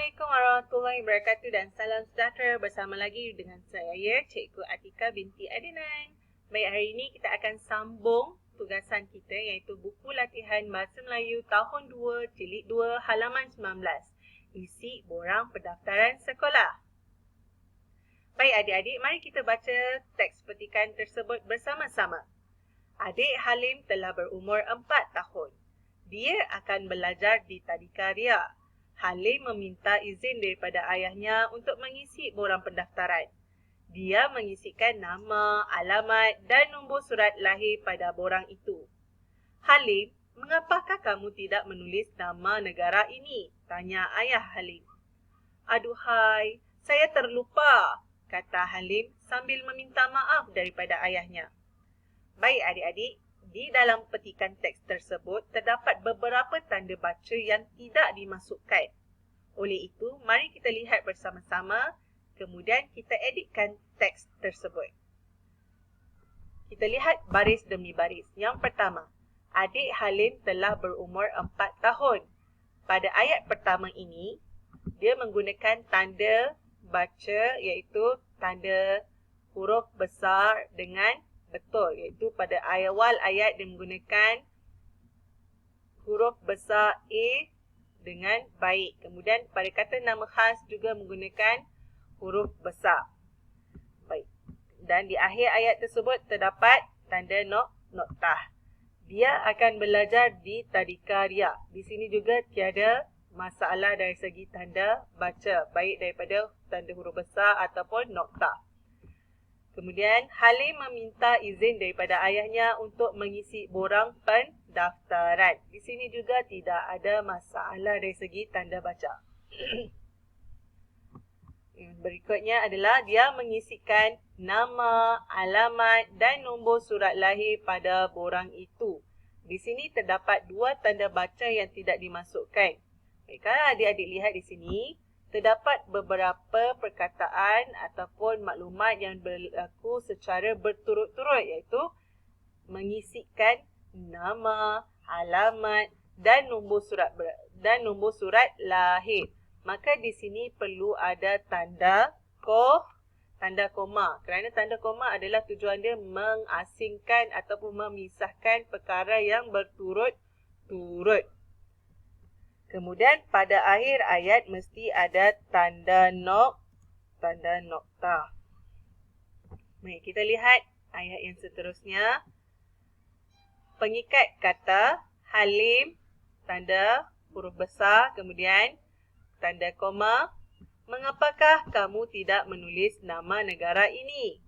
Assalamualaikum warahmatullahi wabarakatuh dan salam sejahtera. Bersama lagi dengan saya, Cikgu Atika binti Adnan. Baik, hari ini kita akan sambung tugasan kita iaitu buku latihan Bahasa Melayu tahun 2, jilid 2, halaman 19. Isi borang pendaftaran sekolah. Baik adik-adik, mari kita baca teks petikan tersebut bersama-sama. Adik Halim telah berumur 4 tahun. Dia akan belajar di Tadika Ria. Halim meminta izin daripada ayahnya untuk mengisi borang pendaftaran. Dia mengisikan nama, alamat dan nombor surat lahir pada borang itu. Halim, mengapakah kamu tidak menulis nama negara ini? Tanya ayah Halim. Aduhai, saya terlupa, kata Halim sambil meminta maaf daripada ayahnya. Baik adik-adik, di dalam petikan teks tersebut terdapat beberapa tanda baca yang tidak dimasukkan. Oleh itu, mari kita lihat bersama-sama, kemudian kita editkan teks tersebut. Kita lihat baris demi baris. Yang pertama, adik Halim telah berumur 4 tahun. Pada ayat pertama ini, dia menggunakan tanda baca iaitu tanda huruf besar dengan betul, iaitu pada awal ayat dia menggunakan huruf besar A dengan baik. Kemudian pada kata nama khas juga menggunakan huruf besar. Baik. Dan di akhir ayat tersebut terdapat tanda noktah. Dia akan belajar di Tadika Ria. Di sini juga tiada masalah dari segi tanda baca, baik daripada tanda huruf besar ataupun noktah. Kemudian, Halim meminta izin daripada ayahnya untuk mengisi borang pendaftaran. Di sini juga tidak ada masalah dari segi tanda baca. Berikutnya adalah dia mengisikan nama, alamat dan nombor surat lahir pada borang itu. Di sini terdapat dua tanda baca yang tidak dimasukkan. Baik, kalau adik-adik lihat di sini, terdapat beberapa perkataan ataupun maklumat yang berlaku secara berturut-turut iaitu mengisikan nama, alamat dan nombor surat lahir. Maka di sini perlu ada tanda koma kerana tanda koma adalah tujuan dia mengasingkan ataupun memisahkan perkara yang berturut-turut. Kemudian pada akhir ayat mesti ada tanda noktah. Baik, kita lihat ayat yang seterusnya. Pengikat kata Halim, tanda huruf besar, kemudian tanda koma. Mengapakah kamu tidak menulis nama negara ini?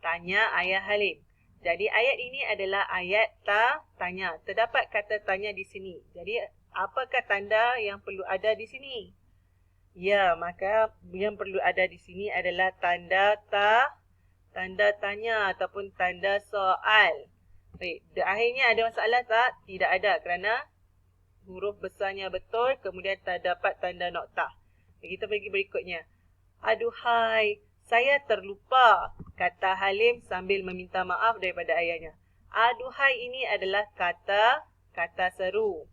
Tanya ayah Halim. Jadi ayat ini adalah ayat tanya. Terdapat kata tanya di sini. Jadi apakah tanda yang perlu ada di sini? Ya, maka yang perlu ada di sini adalah tanda tanya ataupun tanda soal. Baik, di akhirnya ada masalah tak? Tidak ada kerana huruf besarnya betul, kemudian terdapat tanda noktah. Kita pergi berikutnya. Aduhai, saya terlupa, kata Halim sambil meminta maaf daripada ayahnya. Aduhai ini adalah kata seru.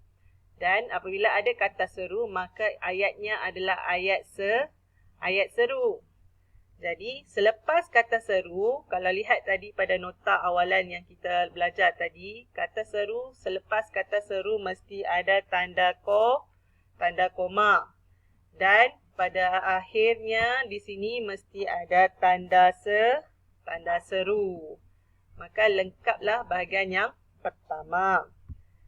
Dan apabila ada kata seru, maka ayatnya adalah ayat seru. Jadi, selepas kata seru, kalau lihat tadi pada nota awalan yang kita belajar tadi, kata seru, selepas kata seru mesti ada tanda koma. Dan pada akhirnya di sini mesti ada tanda seru. Maka lengkaplah bahagian yang pertama.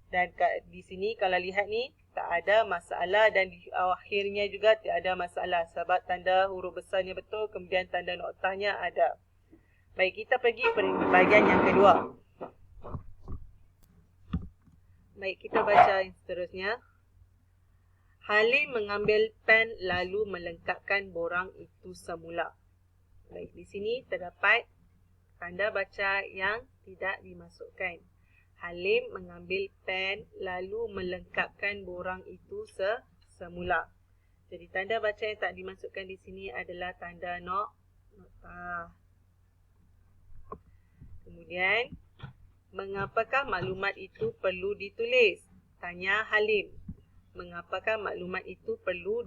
Dan di sini kalau lihat ni tak ada masalah dan di akhirnya juga tak ada masalah sebab tanda huruf besarnya betul, kemudian tanda noktahnya ada. Baik, kita pergi ke bahagian yang kedua. Baik, kita baca yang seterusnya. Halim mengambil pen lalu melengkapkan borang itu semula. Baik, di sini terdapat tanda baca yang tidak dimasukkan. Halim mengambil pen lalu melengkapkan borang itu semula. Jadi tanda baca yang tak dimasukkan di sini adalah tanda noktah. Kemudian, mengapakah maklumat itu perlu ditulis? Tanya Halim. Mengapakah maklumat itu perlu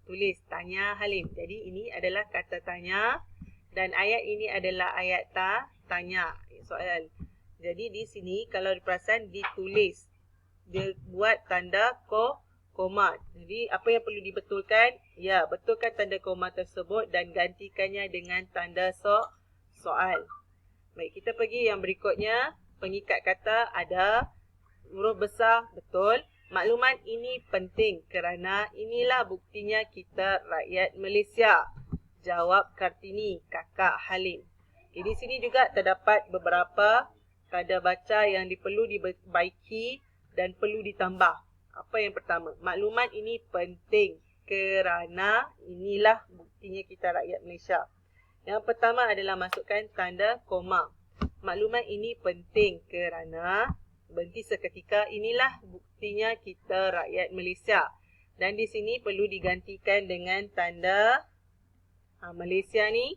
tulis tanya Halim. Jadi ini adalah kata tanya dan ayat ini adalah ayat tanya soalan. Jadi di sini kalau diperasan ditulis, dia buat tanda koma. Jadi apa yang perlu dibetulkan? Ya, betulkan tanda koma tersebut dan gantikannya dengan tanda soal. Baik, kita pergi yang berikutnya. Pengikat kata ada huruf besar, betul. Maklumat ini penting kerana inilah buktinya kita rakyat Malaysia. Jawab Kartini, kakak Halim. Di sini juga terdapat beberapa tanda baca yang perlu diperbaiki dan perlu ditambah. Apa yang pertama? Maklumat ini penting kerana inilah buktinya kita rakyat Malaysia. Yang pertama adalah masukkan tanda koma. Maklumat ini penting kerana berhenti seketika, inilah buktinya kita rakyat Malaysia. Dan di sini perlu digantikan dengan tanda Malaysia ni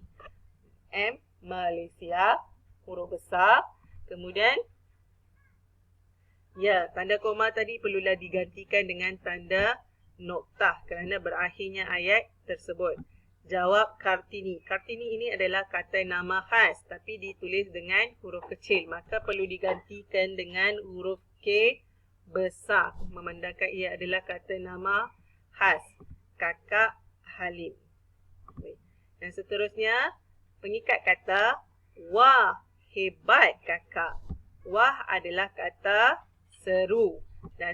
M, Malaysia, huruf besar. Kemudian ya, tanda koma tadi perlulah digantikan dengan tanda noktah kerana berakhirnya ayat tersebut. Jawab Kartini. Kartini ini adalah kata nama khas tapi ditulis dengan huruf kecil. Maka perlu digantikan dengan huruf K besar. Memandangkan ia adalah kata nama khas. Kakak Halim. Dan seterusnya, pengikat kata wah, hebat kakak. Wah adalah kata seru. Dan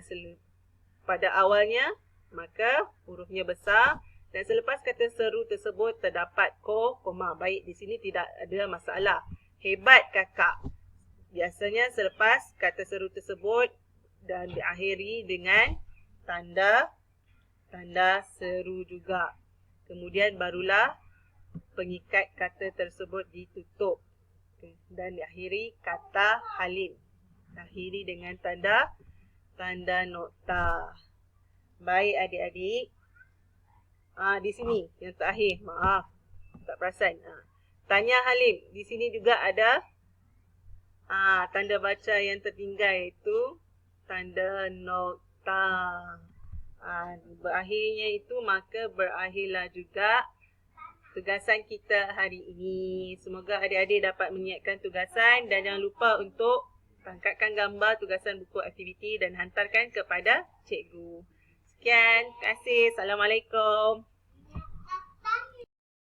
pada awalnya, maka hurufnya besar. Dan selepas kata seru tersebut terdapat koma. Baik, di sini tidak ada masalah. Hebat kakak. Biasanya selepas kata seru tersebut dan diakhiri dengan tanda seru juga. Kemudian barulah pengikat kata tersebut ditutup. Dan diakhiri kata Halim. Akhiri dengan tanda nokta. Baik adik-adik. Di sini yang terakhir, maaf tak perasan. Tanya Halim. Di sini juga ada tanda baca yang tertinggal iaitu tanda nokta. Berakhirnya itu maka berakhirlah juga tugasan kita hari ini. Semoga adik-adik dapat menyiapkan tugasan dan jangan lupa untuk tangkapkan gambar tugasan buku aktiviti dan hantarkan kepada cikgu. Sekian, terima kasih. Assalamualaikum.